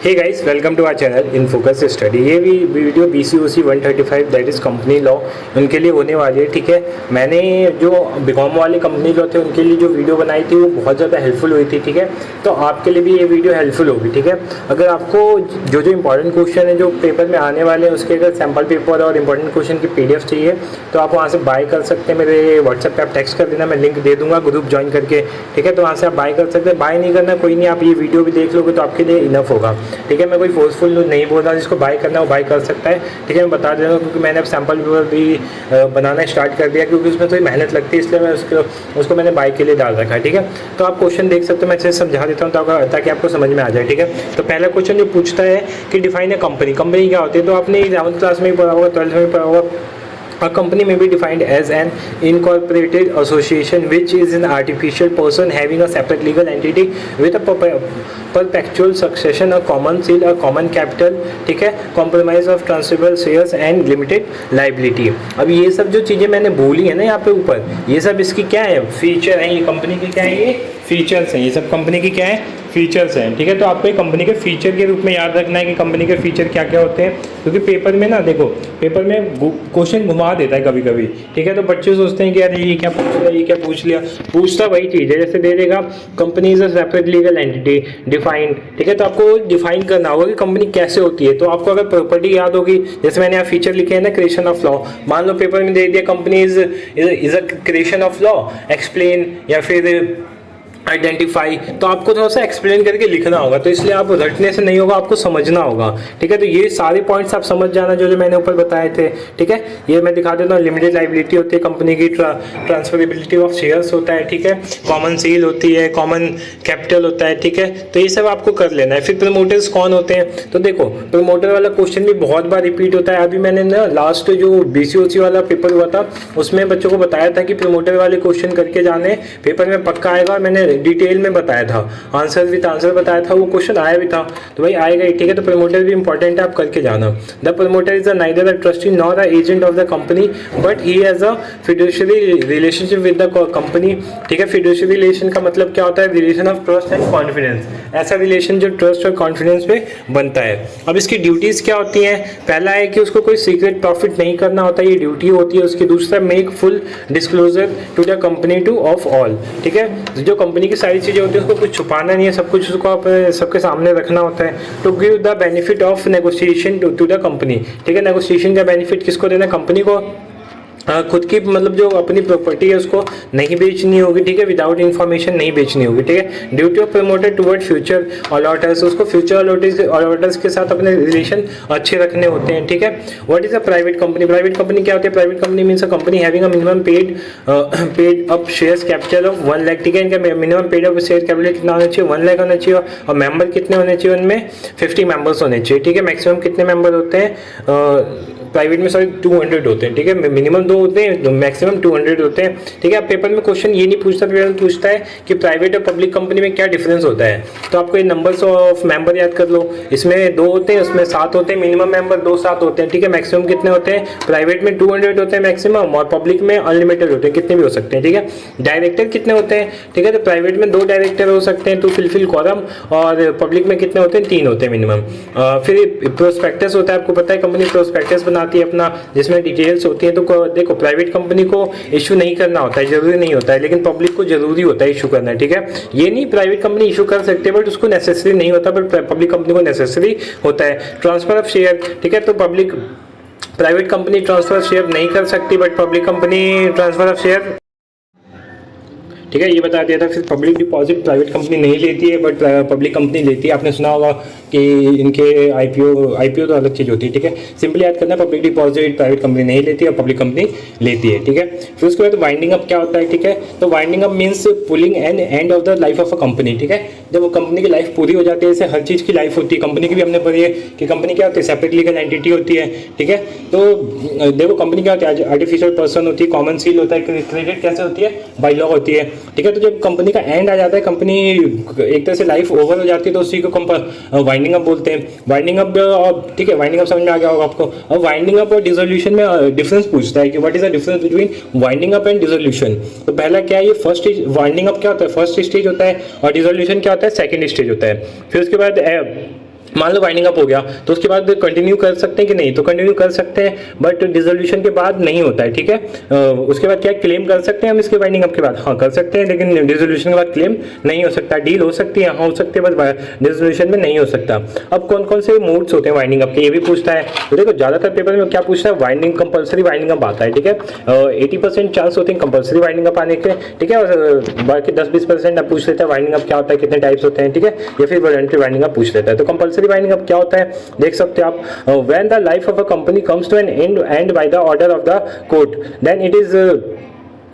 Hey guys, welcome to our channel in focus study. ये भी video BCOC 135 that is company law उनके लिए होने वाली है। ठीक है, मैंने जो बीकॉम वाले कंपनी लॉ थे उनके लिए जो वीडियो बनाई थी वो बहुत ज़्यादा हेल्पफुल हुई थी। ठीक है, तो आपके लिए भी ये वीडियो हेल्पफुल होगी। ठीक है, अगर आपको जो जो इंपॉर्टेंट क्वेश्चन है जो पेपर में आने वाले हैं उसके अगर सैम्पल पेपर और इंपॉर्टेंट क्वेश्चन की PDF चाहिए तो आप वहाँ से बाय कर सकते हैं। मेरे व्हाट्सएप पे आप टेक्स्ट कर देना, मैं लिंक दे दूँगा ग्रुप ज्वाइन करके। ठीक है, तो वहाँ से आप बाय कर सकते हैं। बाय नहीं करना कोई नहीं, आप ये वीडियो भी देख लोगे तो आपके लिए इनफ होगा। ठीक है, मैं कोई फोर्सफुल नहीं बोल रहा, जिसको बाय करना है वो बाय कर सकता है। ठीक है, मैं बता दे रहा हूँ क्योंकि मैंने अब सैम्पल पेपर भी बनाना स्टार्ट कर दिया क्योंकि उसमें थोड़ी मेहनत लगती है, इसलिए मैं उसको मैंने बाय के लिए डाल रखा है। ठीक है, तो आप क्वेश्चन देख सकते हो, मैं अच्छे से समझा देता हूँ ताकि आपको समझ में आ जाए। ठीक है, तो पहला क्वेश्चन जो पूछता है कि डिफाइन ए कंपनी। कंपनी क्या होती है, तो आपने 11th क्लास में ही पढ़ा होगा, 12th में पढ़ा होगा। A company may be defined as an incorporated association which is an artificial person having a separate legal entity with a perpetual succession, a common seal, a common capital, ठीक है, compromise of transferable shares and limited liability। अब ये सब जो चीज़ें मैंने बोली है ना यहाँ पे ऊपर, ये सब इसकी क्या है, फीचर है। ये कंपनी की क्या है, ये फीचर्स हैं। ये सब कंपनी की क्या है, फीचर्स हैं। ठीक है, तो आपको कंपनी के फीचर के रूप में याद रखना है कि कंपनी के फीचर क्या क्या होते हैं, क्योंकि पेपर में ना देखो, पेपर में क्वेश्चन घुमा देता है कभी कभी। ठीक है, तो बच्चे सोचते हैं कि यार ये क्या पूछ लिया, ये क्या पूछ लिया। पूछता वही चीज़ है, जैसे दे देगा company is a separate legal entity defined. ठीक है, तो आपको डिफाइन करना होगा कि कंपनी कैसे होती है। तो आपको अगर प्रॉपर्टी याद होगी, जैसे मैंने यहाँ फीचर लिखे हैं ना, क्रिएशन ऑफ लॉ। मान लो पेपर में दे दिया company is a creation of law, explain या फिर आइडेंटिफाई, तो आपको थोड़ा सा एक्सप्लेन करके लिखना होगा। तो इसलिए आप रटने से नहीं होगा, आपको समझना होगा। ठीक है, तो ये सारे पॉइंट्स आप समझ जाना जो मैंने ऊपर बताए थे। ठीक है, ये मैं दिखा देता हूँ। लिमिटेड लाइबिलिटी होती है कंपनी की, ट्रांसफरेबिलिटी ऑफ शेयर्स होता है। ठीक है, कॉमन सील होती है, कॉमन कैपिटल होता है। ठीक है, तो ये सब आपको कर लेना है। फिर प्रमोटर्स कौन होते हैं, तो देखो प्रमोटर वाला क्वेश्चन भी बहुत बार रिपीट होता है। अभी मैंने ना लास्ट जो BCOC वाला पेपर हुआ था उसमें बच्चों को बताया था कि प्रमोटर वाले क्वेश्चन करके जाने, पेपर में पक्का आएगा। मैंने डिटेल में बताया था, आंसर विद आंसर बताया था, वो क्वेश्चन आया भी था, तो भाई आएगा ही। ठीक है, तो प्रमोटर भी इंपॉर्टेंट है, आप करके जाना। The promoter is neither a trustee nor a agent of the company but he has a fiduciary relationship with the company. ठीक है, फिड्यूशियरी रिलेशन का मतलब क्या होता है, relation of trust and confidence. ऐसा रिलेशन जो ट्रस्ट और कॉन्फिडेंस पे बनता है। अब इसकी ड्यूटीज क्या होती हैं, पहला है कि उसको कोई सीक्रेट प्रॉफिट नहीं करना होता, ये ड्यूटी होती है उसकी। दूसरा, make full disclosure to the company to of all. ठीक है, जो कंपनी की सारी चीज़ें होती है उसको कुछ छुपाना नहीं है, सब कुछ उसको आप सबके सामने रखना होता है। To give the benefit of negotiation to the company. ठीक है, नेगोशिएशन का बेनिफिट किसको देना, कंपनी को। खुद की मतलब जो अपनी प्रॉपर्टी है उसको नहीं बेचनी होगी। ठीक है, विदाउट इन्फॉर्मेशन नहीं बेचनी होगी। ठीक है, duty of promoter toward future allotters, उसको फ्यूचर अलॉटर्स के साथ अपने रिलेशन अच्छे रखने होते हैं। ठीक है, what is a private company. Private company क्या होती है, private company means a company having a minimum paid up shares capital of 1 lakh. ठीक है, इनका minimum paid up share capital कितना होना चाहिए, 1 लाख होना चाहिए। और मेंबर कितने होने चाहिए, उनमें 50 मेंबर्स होने चाहिए। ठीक है, मैक्सिमम कितने मेंबर होते हैं, प्राइवेट में सॉरी 200 होते हैं। ठीक है, मिनिमम 2 होते हैं, मैक्सिमम 200 होते हैं। ठीक है, अब पेपर में क्वेश्चन ये नहीं पूछता, पेपर पूछता है कि प्राइवेट और पब्लिक कंपनी में क्या डिफरेंस होता है। तो आपको ये नंबर्स ऑफ मेंबर याद कर लो, इसमें 2 होते हैं, उसमें 7 होते हैं। मिनिमम मेंबर 2 7 होते हैं। ठीक है, मैक्सिमम कितने होते हैं, प्राइवेट में 200 होते हैं मैक्सिमम, और पब्लिक में अनलिमिटेड होते हैं, कितने भी हो सकते हैं। ठीक है, डायरेक्टर कितने होते हैं, ठीक है, तो प्राइवेट में 2 डायरेक्टर हो सकते हैं टू फिलफिल कॉरम, और पब्लिक में कितने होते हैं, 3 होते हैं मिनिमम। फिर प्रोस्पेक्टस होता है, आपको पता है कंपनी प्रोस्पेक्टस बनाती है अपना, जिसमें डिटेल्स होती है। तो देखो प्राइवेट कंपनी को इशू नहीं करना होता है, जरूरी नहीं होता है, लेकिन पब्लिक को जरूरी होता है इशू करना। ठीक है, ये नहीं प्राइवेट कंपनी इशू कर सकते हैं बट उसको नेसेसरी नहीं होता, बट पब्लिक कंपनी को नेसेसरी होता है। ट्रांसफर ऑफ शेयर, ठीक है, तो private company transfer of share नहीं कर सकती but public company transfer of share, ठीक है, ये बता दिया था। फिर पब्लिक डिपॉजिट प्राइवेट कंपनी नहीं लेती है बट पब्लिक कंपनी लेती है। आपने सुना होगा कि इनके आईपीओ तो अलग चीज़ होती है। ठीक है, सिंपली याद करना, पब्लिक डिपॉजिट प्राइवेट कंपनी नहीं लेती है और पब्लिक कंपनी लेती है। ठीक है, फिर उसके बाद वाइंडिंग अप क्या होता है। ठीक है, तो winding up means pulling an end of the life of a company. ठीक है, जब वो कंपनी की लाइफ पूरी हो जाती है, जैसे हर चीज़ की लाइफ होती है, कंपनी की भी हमने पढ़ी है कि कंपनी क्या होती है, सेपरेट लीगल एंटिटी होती है। ठीक है, तो देखो कंपनी क्या होती है, आर्टिफिशियल पर्सन होती है, कॉमन सील होता है, क्रेडिट कैसे होती है, बाय लॉ होती है। ठीक है, तो जब कंपनी का एंड आ जाता है, कंपनी एक तरह से लाइफ ओवर हो जाती है, तो उसी को वाइंडिंग अप बोलते हैं। वाइंडिंग अप, ठीक है, वाइंडिंग अप समझ में आ गया होगा आपको। अब वाइंडिंग अप और डिसोल्यूशन में डिफरेंस पूछता है कि what is the difference between winding up and dissolution. तो पहला क्या है, ये फर्स्ट स्टेज, वाइंडिंग अप क्या होता है, फर्स्ट स्टेज होता है, और डिसोल्यूशन क्या होता है, सेकंड स्टेज होता है। फिर उसके बाद मान लो वाइंडिंग अप हो गया तो उसके बाद कंटिन्यू कर सकते हैं कि नहीं, तो कंटिन्यू कर सकते हैं बट डिसोल्यूशन के बाद नहीं होता है, ठीक है। उसके बाद क्या क्लेम कर सकते हैं हम इसके वाइंडिंग अप के बाद? हाँ कर सकते हैं, लेकिन डिसोल्यूशन के बाद क्लेम नहीं हो सकता। डील हो सकती है, हाँ हो सकती है, बस डिसोल्यूशन में नहीं हो सकता। अब कौन कौन से मोड्स होते हैं वाइंडिंग अप के, ये भी पूछता है। तो देखो ज़्यादातर पेपर में क्या पूछता है, वाइंडिंग कंपलसरी वाइंडिंग अप आता है, ठीक है। 80% चांस होते हैं कंपलसरी वाइंडिंग अप आने के, ठीक है, और बाकी 10-20% अब पूछ लेता है वाइंडिंग अप क्या होता है, कितने टाइप्स होते हैं, ठीक है, या फिर वॉलंटरी वाइंडिंग अप पूछ लेता है। तो कंपलसरी वाइंडिंग अप क्या होता है देख सकते हो आप। When the life of a company comes to an end by the order of the court then it is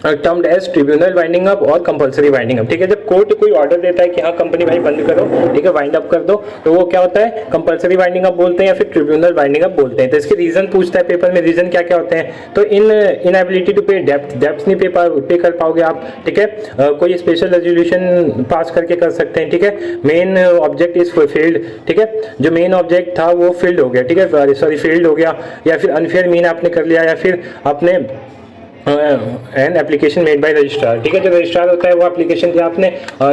termed as tribunal winding up और कंपलसरी वाइंडिंग अप, ठीक है। जब कोर्ट कोई ऑर्डर देता है कि हाँ कंपनी भाई बंद करो, ठीक है, वाइंड अप कर दो, तो वो क्या होता है, कंपलसरी वाइंडिंग अप बोलते हैं या फिर ट्रिब्यूनल वाइंडिंग अप बोलते हैं। तो इसके रीजन पूछता है पेपर में, रीजन क्या क्या होते हैं। तो इनएबिलिटी टू पे डेब्ट्स नहीं पे कर पाओगे आप, ठीक है। कोई स्पेशल रेजोल्यूशन पास करके कर सकते हैं, ठीक है। मेन ऑब्जेक्ट इज फील्ड, ठीक है, जो मेन ऑब्जेक्ट था वो फील्ड हो गया, ठीक है, सॉरी फील्ड हो गया, या फिर अनफेयर मीन आपने कर लिया, या फिर आपने an application made by registrar, ठीक है। जो रजिस्ट्रार होता है वो एप्लीकेशन दिया आपने,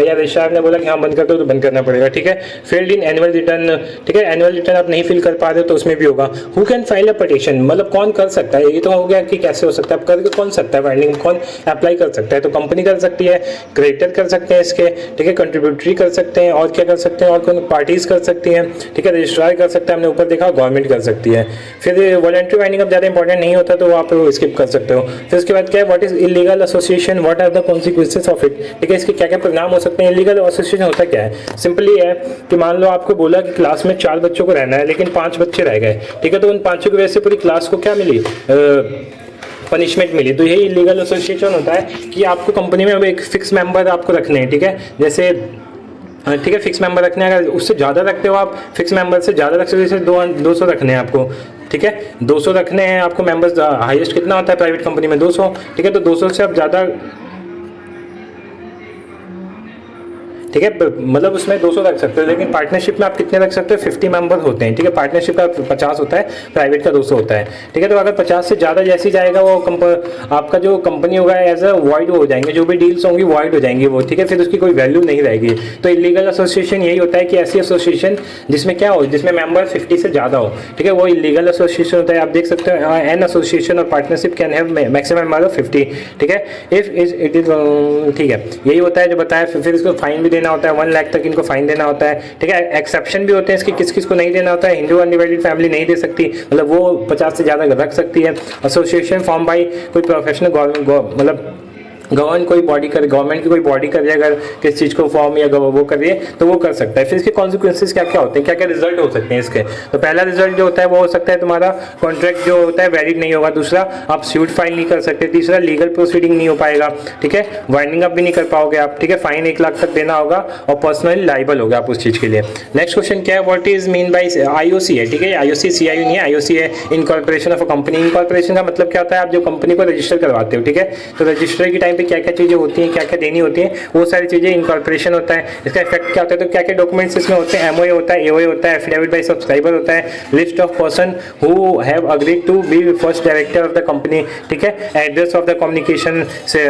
या रजिस्ट्रार ने बोला कि हाँ बंद कर दो तो बंद करना पड़ेगा, ठीक है। फेल्ड इन एनुअल रिटर्न, ठीक है, एनुअल रिटर्न आप नहीं फिल कर पा रहे हो तो उसमें भी होगा। Who can file a petition, मतलब कौन कर सकता है, ये तो हो गया कि कैसे हो सकता है, अब करके कौन सकता है वाइंडिंग, कौन अप्लाई कर सकता है। तो कंपनी कर सकती है, क्रेडिटर कर सकते हैं इसके, ठीक है, कंट्रीब्यूटरी कर सकते हैं, और क्या कर सकते हैं, और कौन पार्टीज कर सकती हैं, ठीक है, रजिस्ट्रार कर सकता है, हमने ऊपर देखा, गवर्नमेंट कर सकती है। फिर वॉलंटरी वाइंडिंग अप ज़्यादा इंपॉर्टेंट नहीं होता तो आप स्किप कर सकते हो। फिर उसके बाद क्या है, what is illegal association, what are the consequences of it, ठीक है, इसके क्या क्या परिणाम हो सकते हैं। इलीगल एसोसिएशन होता क्या है, सिंपली है कि मान लो आपको बोला कि क्लास में 4 बच्चों को रहना है लेकिन 5 बच्चे रह गए, ठीक है, तो उन 5 की वजह से पूरी क्लास को क्या मिली, पनिशमेंट मिली। तो यही इलीगल एसोसिएशन होता है कि आपको कंपनी में अब एक फिक्स मेंबर आपको रखने हैं, ठीक है, जैसे ठीक है फिक्स मेंबर रखने हैं, अगर उससे ज़्यादा रखते हो आप, फिक्स मेंबर से ज़्यादा रख सकते हो, जैसे 200 रखने हैं आपको, ठीक है, 200 रखने हैं आपको मेंबर्स। हाईएस्ट कितना होता है प्राइवेट कंपनी में, 200, ठीक है, तो 200 से आप ज़्यादा, ठीक है, मतलब उसमें 200 रख सकते हो, लेकिन पार्टनरशिप में आप कितने रख सकते हो, 50 मेंबर होते हैं, ठीक है। पार्टनरशिप का 50 होता है, प्राइवेट का 200 होता है, ठीक है। तो अगर 50 से ज़्यादा जैसी जाएगा वो आपका जो कंपनी होगा एज अ वॉइड हो जाएंगे, जो भी डील्स होंगी वॉइड हो जाएंगी वो, ठीक है, फिर उसकी कोई वैल्यू नहीं रहेगी। तो इलीगल एसोसिएशन यही होता है कि ऐसी एसोसिएशन जिसमें क्या हो, जिसमें मेंबर 50 से ज़्यादा हो, ठीक है, वो इलीगल एसोसिएशन होता है। आप देख सकते हो एन एसोसिएशन और partnership can have maximum member of 50, ठीक है, इफ इट इज, ठीक है, यही होता है जो बताया। फिर इसको फाइन भी देना होता है, 1 लाख तक इनको फाइन देना होता है, ठीक है। एक्सेप्शन भी होते हैं इसके, किस किस को नहीं देना होता है, हिंदू अनडिवाइडेड फैमिली नहीं दे सकती, मतलब वो 50 से ज़्यादा रख सकती है। एसोसिएशन फॉर्म बाई कोई प्रोफेशनल गवर्नमेंट, मतलब गवर्नमेंट कोई बॉडी कर, गवर्नमेंट की कोई बॉडी कर रही है, अगर किस चीज़ को फॉर्म या वो कर रही है तो वो कर सकता है। फिर इसके कॉन्सिक्वेंसेस क्या क्या होते हैं, क्या क्या रिजल्ट हो सकते हैं इसके। तो पहला रिजल्ट जो होता है वो हो सकता है तुम्हारा कॉन्ट्रैक्ट जो होता है वैलिड नहीं होगा, दूसरा आप सूट फाइल नहीं कर सकते, तीसरा लीगल प्रोसीडिंग नहीं हो पाएगा, ठीक है, वाइंडिंग अप भी नहीं कर पाओगे आप, ठीक है, फाइन 1 लाख तक देना होगा और पर्सनली लाइबल होगा आप उस चीज़ के लिए। नेक्स्ट क्वेश्चन क्या है, what is mean by IOC है, ठीक है, IOC CIU नहीं है, IOC है incorporation of a company. Incorporation का मतलब क्या होता है, आप जो कंपनी को रजिस्टर करवाते हो, ठीक है, तो रजिस्टर के टाइम पे क्या क्या चीज़ें होती हैं, क्या क्या देनी होती है, वो सारी चीज़ें इनकॉर्पोरेशन होता है। इसका इफेक्ट क्या होता है, तो क्या क्या डॉक्यूमेंट्स इसमें होते हैं, MOA होता है, AOA होता है, एफिडेविट बाय सब्सक्राइबर होता है, list of person who have agreed to be first director of the company, ठीक है, एड्रेस ऑफ द कम्युनिकेशन से,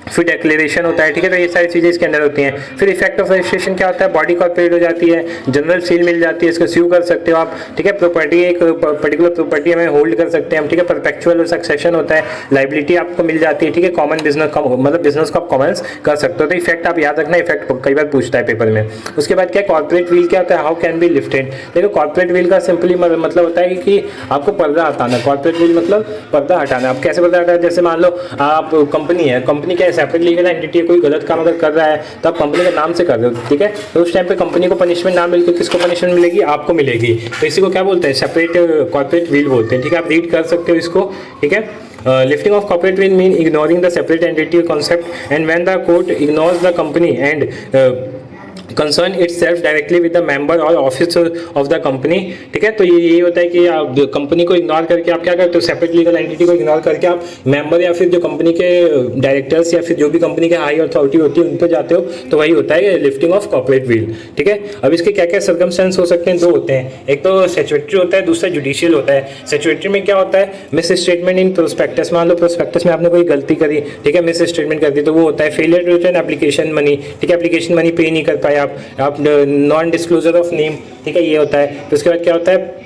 फिर डिक्लेरेशन होता है, ठीक है, तो ये सारी चीज़ें इसके अंदर होती हैं। फिर इफेक्ट ऑफ रजिस्ट्रेशन क्या होता है, बॉडी कॉर्पोरेट हो जाती है, जनरल सील मिल जाती है, इसको स्यू कर सकते हो आप, ठीक है, प्रॉपर्टी एक पर्टिकुलर प्रॉपर्टी हमें होल्ड कर सकते हैं हम, ठीक है, परपेचुअल और सक्सेशन होता है, लाइबिलिटी आपको मिल जाती है, ठीक है, कॉमन बिजनेस, मतलब बिजनेस को आप कॉमन्स कर सकते हो। तो इफेक्ट आप याद रखना, इफेक्ट कई बार पूछता है पेपर में। उसके बाद क्या कॉर्पोरेट व्हील क्या होता है, हाउ कैन बी लिफ्टेड। देखो कॉर्पोरेट व्हील का सिंपली मतलब होता है कि आपको पर्दा हटाना, कॉर्पोरेट व्हील मतलब पर्दा हटाना। आप कैसे पर्दा हटाना, जैसे मान लो आप कंपनी है, कंपनी क्या है, सेपरेट लीगल एंटिटी, कोई गलत काम अगर कर रहा है तो आप कंपनी के नाम से कर रहे हो, ठीक है, तो उस टाइम पे कंपनी को पनिशमेंट ना मिलकर किसको पनिशमेंट मिलेगी, आपको मिलेगी। तो इसी को क्या बोलते हैं, सेपरेट कॉर्पोरेट व्हील बोलते हैं, ठीक है, आप रीड कर सकते हो इसको, ठीक है। Lifting of corporate will mean ignoring the separate entity concept, and when the court ignores the company and concern it self directly with the member और ऑफिस ऑफ द कंपनी, ठीक है। तो ये होता है कि आप कंपनी को इग्नोर करके आप क्या करते हो, सेपरेट लीगल एंटिटी को इग्नोर करके आप मेंबर या फिर जो कंपनी के डायरेक्टर्स या फिर जो भी कंपनी के हाई अथॉरिटी होती है उन पर जाते हो, तो वही होता है लिफ्टिंग ऑफ कॉर्पोरेट व्हील, ठीक है। अब इसके क्या क्या सर्कमस्टेंस हो सकते हैं, 2 होते हैं, एक तो स्टैट्यूटरी होता है, दूसरा जुडिशियल होता है। स्टैट्यूटरी में क्या होता है, मिस स्टेटमेंट इन प्रोस्पेक्टस, मान लो प्रोस्पेक्टस में आपने कोई गलती करी, ठीक है, मिस स्टेटमेंट कर दी, तो वो होता है failure to return application money, ठीक है, एप्लीकेशन मनी पे नहीं कर पाया आप नॉन डिस्क्लोजर ऑफ नेम, ठीक है, ये होता है। फिर उसके बाद क्या होता है,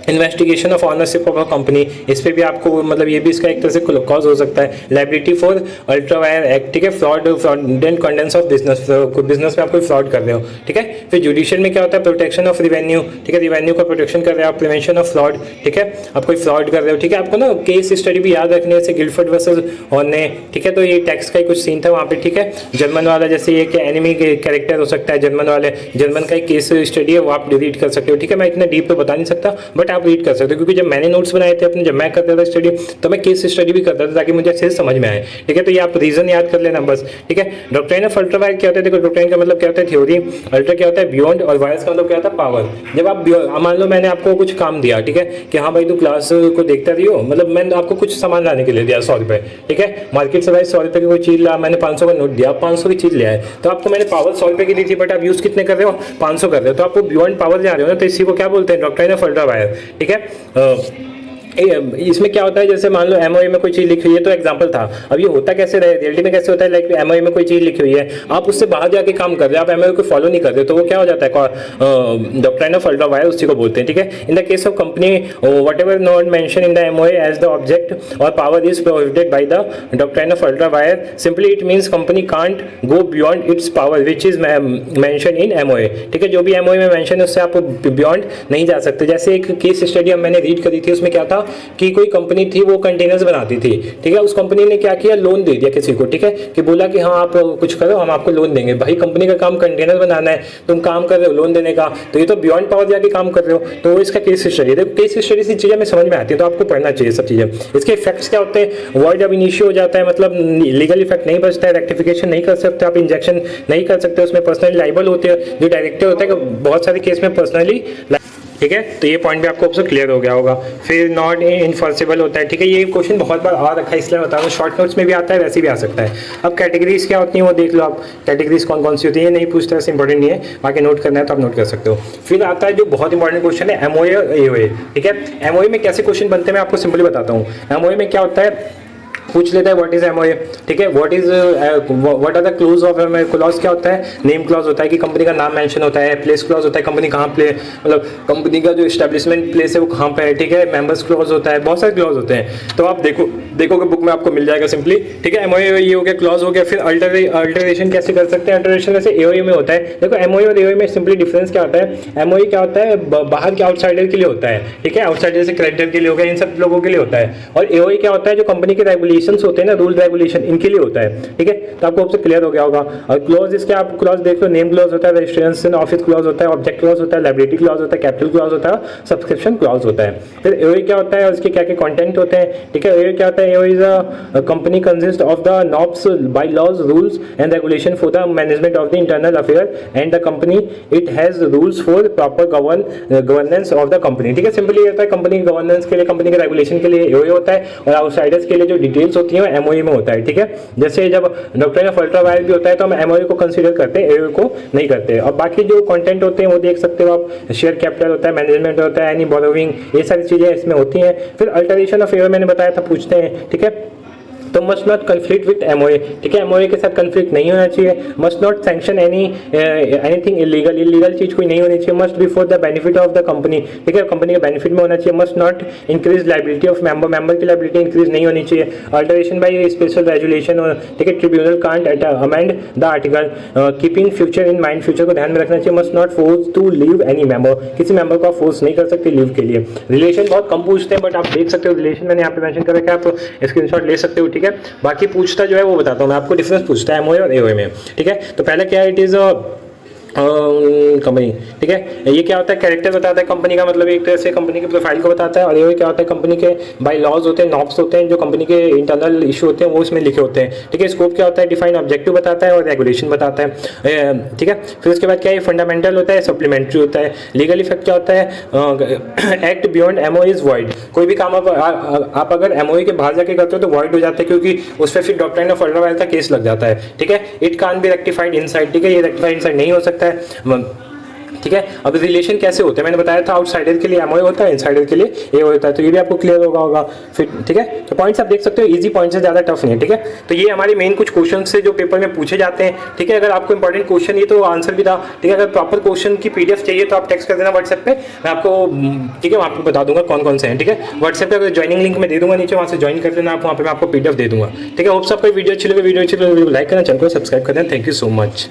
investigation of ownership of a company, इस पे भी आपको मतलब ये भी इसका एक तरह से कॉज हो सकता है। Liability for ultra wire act, ठीक है, fraudulent contents of business, business में आप कोई फ्रॉड कर रहे हो, ठीक है। फिर जुडिशियल में क्या होता है, प्रोटेक्शन ऑफ रिवेन्यू, ठीक है, रिवेन्यू का प्रोटेक्शन कर रहे हो आप, प्रिवेंशन ऑफ फ्रॉड, ठीक है, आप कोई फ्रॉड कर रहे हो, ठीक है। आपको ना केस स्टडी भी याद रखने से गिलफोर्ड वर्सेस हॉर्ने, ठीक है, तो ये टैक्स का ही कुछ सीन था वहाँ पे, ठीक है। जर्मन वाला जैसे ये एनिमी कैरेक्टर हो सकता है जर्मन वाले, जर्मन का एक केस स्टडी है वो आप रीड कर सकते हो, ठीक है। मैं इतना डीप तो बता नहीं सकता बट आप रीड कर सकते हो, क्योंकि जब मैंने नोट्स बनाए थे अपने, जब मैं करता था स्टडी तो मैं केस स्टडी भी करता था ताकि मुझे अच्छे से समझ में आए, ठीक है। तो ये आप रीजन याद कर लेना बस, ठीक है। डॉक्ट्राइन ऑफ अल्ट्रा वायर क्या होता है, देखो डॉक्ट्राइन का मतलब क्या होता है, थ्योरी, अल्ट्रा क्या होता है बियॉन्ड, और वायर्स का मतलब क्या होता है पावर। जब आप मान लो मैंने आपको कुछ काम दिया, ठीक है, कि हाँ भाई तू क्लास को देखता रही हो, मतलब मैंने आपको कुछ सामान लाने के लिए दिया 100 रुपये, ठीक है, मार्केट से भाई 100 रुपये की कोई चीज़ ला, मैंने 500 का नोट दिया, आप 500 की चीज़ ले आए, तो आपको मैंने पावर 100 रुपये की दी थी बट आप यूज़ कितने कर रहे हो, 500 कर रहे हो, तो आपको बियॉन्ड पावर जा रहे हो ना, तो इसी को क्या बोलते हैं, डॉक्ट्राइन ऑफ अल्ट्रा वायर, ठीक है। इसमें क्या होता है, जैसे मान लो एमओए में कोई चीज़ लिखी हुई है, तो एग्जांपल था। अब ये होता कैसे रहे, रियलिटी में कैसे होता है, लाइक एमओए में कोई चीज़ लिखी हुई है, आप उससे बाहर जाके काम कर रहे हो, आप एमओए को फॉलो नहीं कर रहे, तो वो क्या हो जाता है, डॉक्ट्राइन ऑफ अल्ट्रा वायर उसी को बोलते हैं, ठीक है। In the case of company whatever not mention in the MOA as the object और power is prohibited by the doctrine of ultra vires, simply it means company can't go beyond its power which is mention in MOA, ठीक है। जो भी MOA में mention है उससे आप beyond नहीं जा सकते। जैसे एक केस स्टडी मैंने रीड करी थी, उसमें क्या था कि कोई कंपनी थी वो कंटेनर्स बनाती थी, ठीक है। उस कंपनी ने क्या किया, लोन दे दिया किसी को, ठीक है, कि बोला कि हाँ आप कुछ करो हम आपको लोन देंगे। भाई कंपनी का काम कंटेनर बनाना है, तुम काम कर रहे हो लोन देने का, तो ये तो बियॉन्ड पावर जाके काम कर रहे हो, तो इसका केस स्टडी है। केस स्टडी से चीज़ें में समझ में आती है, तो आपको पढ़ना चाहिए सब चीज़ें। इसके इफेक्ट्स क्या होते हैं, वॉइड अब इनिशियो हो जाता है, मतलब लीगल इफेक्ट नहीं बचता है, रेक्टिफिकेशन नहीं कर सकते आप, इंजेक्शन नहीं कर सकते, उसमें पर्सनली लाइबल होते हैं, जो डायरेक्टर होता है बहुत सारे केस में पर्सनली, ठीक है। तो ये पॉइंट भी आपको अब क्लियर हो गया होगा। फिर नॉट इनफॉर्सेबल होता है, ठीक है, ये क्वेश्चन बहुत बार आ रखा है इसलिए बता रहा हूँ, शॉर्ट नोट्स में भी आता है वैसे भी आ सकता है। अब कैटेगरीज क्या होती हैं वो देख लो आप, कैटेगरीज कौन कौन सी होती है, नहीं पूछता है, इंपॉर्टेंट नहीं है, बाकी नोट करना है तो आप नोट कर सकते हो। फिर आता है जो बहुत इंपॉर्टेंट क्वेश्चन है, एमओए और एओए, ठीक है। एमओए में कैसे क्वेश्चन बनते हैं मैं आपको सिंपली बताता हूँ। एमओए में क्या होता है, पूछ लेता है व्हाट इज एमओए, ठीक है, what are the clause of MOA. Clause क्या होता है, नेम क्लॉज होता है कि कंपनी का नाम मेंशन होता है, प्लेस क्लॉज होता है कंपनी कहाँ प्ले, मतलब कंपनी का जो एस्टेब्लिशमेंट प्लेस है वो कहाँ पे है, ठीक है, मेंबर्स क्लॉज होता है, बहुत सारे क्लॉज होते हैं, तो आप देखोगे बुक में आपको मिल जाएगा सिंपली, ठीक है। एमओए ये हो गया, क्लॉज हो गया। फिर अल्टरेशन कैसे कर सकते हैं, अल्टरेशन वैसे एओए में होता है। देखो एमओए और एओए में सिंपली डिफरेंस क्या होता है, एमओए क्या होता है बाहर के आउटसाइडर के लिए होता है, ठीक है, आउटसाइडर जैसे क्रेडिटर के लिए हो गया, इन सब लोगों के लिए होता है। और एओए क्या होता है, जो कंपनी के रेगुलेशंस होते हैं ना, रूल रेगुलेशन, इनके लिए होता है, ठीक है। तो आपको आपसे क्लियर हो गया होगा। और क्लॉज इसके आप क्लॉज देख लो, नेम क्लॉज होता है, रजिस्ट्रेशन ऑफिस क्लॉज होता है, ऑब्जेक्ट क्लॉज होता है, लायबिलिटी क्लॉज होता है, कैपिटल क्लॉज होता है, सब्सक्रिप्शन क्लॉज होता है। फिर एओए क्या होता है, उसके क्या क्या कंटेंट होते हैं, ठीक है। एओए क्या होता है, AOA is a company consist of the norms bylaws rules and regulation for the management of the internal affair and the company it has rules for proper governance of the company, ठीक है। Simply ये होता है company की governance के लिए, company के regulation के लिए एओए होता है, और आउटसाइडर्स के लिए जो डिटेल्स होती है एमओए में होता है, ठीक है। जैसे जब डॉक्ट्राइन ऑफ अल्ट्रा वायर भी होता है तो हम एमओए को कंसीडर करते हैं, एओए को नहीं करते। और बाकी जो कंटेंट होते हैं वो देख सकते हो आप, शेयर कैपिटल होता है, मैनेजमेंट होता है, एनी बोरोविंग, ये सारी चीजें इसमें होती हैं। फिर अल्टरेशन ऑफ एओए मैंने बताया था, पूछते हैं, ठीक है। तो must not conflict with MOA, ठीक है, एमओए के साथ कन्फ्लिक्ट नहीं होना चाहिए। Must not sanction anything illegal, illegal चीज कोई नहीं होनी चाहिए। Must be for the benefit of the company, ठीक है, कंपनी के बेनिफिट में होना चाहिए। Must not increase liability of member, member की लायबिलिटी इंक्रीज नहीं होनी चाहिए। अल्टरेशन बाय स्पेशल रेजुलेशन, ठीक है, tribunal can't amend the article, keeping future in mind, future को ध्यान में रखना चाहिए। Must not force to leave any member, किसी मेंबर को फोर्स नहीं कर सकते लीव के लिए। रिलेशन बहुत कम पूछते हैं बट आप देख सकते हो, रिलेशन मैंने यहाँ पे मेंशन कर रखा है, आप स्क्रीनशॉट ले सकते हो, ठीक है। बाकी पूछता जो है वो बताता हूँ मैं आपको, डिफरेंस पूछता है एमओए और एओए में, ठीक है। तो पहले क्या है, इट इज कंपनी, ठीक है, ये क्या होता है, कैरेक्टर बताता है कंपनी का, मतलब एक तरह से कंपनी की प्रोफाइल को बताता है। और ये क्या होता है, कंपनी के बाय लॉज होते हैं, नॉब्स होते हैं, जो कंपनी के इंटरनल इशू होते हैं वो इसमें लिखे होते हैं, ठीक है। स्कोप क्या होता है, डिफाइन ऑब्जेक्टिव बताता है और रेगुलेशन बताता है, ठीक है। फिर उसके बाद क्या है, फंडामेंटल होता है, सप्लीमेंट्री होता है। लीगल इफेक्ट क्या होता है, act beyond MOA is void, कोई भी काम आप अगर एमओए के बाहर जाके करते हो तो वॉइड हो जाता है, क्योंकि उस पर फिर डॉक्ट्राइन ऑफ अल्ट्रा वायर का केस लग जाता है, ठीक है। It can be rectified inside, ठीक है, ये रेक्टिफाइड इनसाइड नहीं हो सकता है, ठीक है। अब रिलेशन कैसे होता है मैंने बताया था, आउटसाइडर के लिए एमओए होता है, इनसाइडर के लिए ए होता है, तो ये भी आपको क्लियर होगा फिर, ठीक है। तो पॉइंट्स आप देख सकते हो, इजी पॉइंट्स है, ज़्यादा टफ नहीं है, ठीक है। तो ये हमारे मेन कुछ क्वेश्चन से जो पेपर में पूछे जाते हैं, ठीक है। अगर आपको इंपॉर्टेंट क्वेश्चन ये तो आंसर भी था, ठीक है। अगर प्रॉपर क्वेश्चन की पीडीएफ चाहिए तो आप टेक्स्ट कर देना व्हाट्सएप पे, मैं आपको, ठीक है, मैं आपको बता दूंगा कौन कौन से हैं, ठीक है। व्हाट्सएप पे अगर ज्वाइनिंग लिंक में दे दूंगा नीचे, वहाँ से ज्वाइन कर लेना आप, वहाँ पे मैं आपको पीडीएफ दे दूंगा, ठीक है। होप्स आपको वीडियो अच्छी लगे, वीडियो अच्छी लगे वीडियो लाइक करना, चैनल को सब्सक्राइब करना। Thank you so much.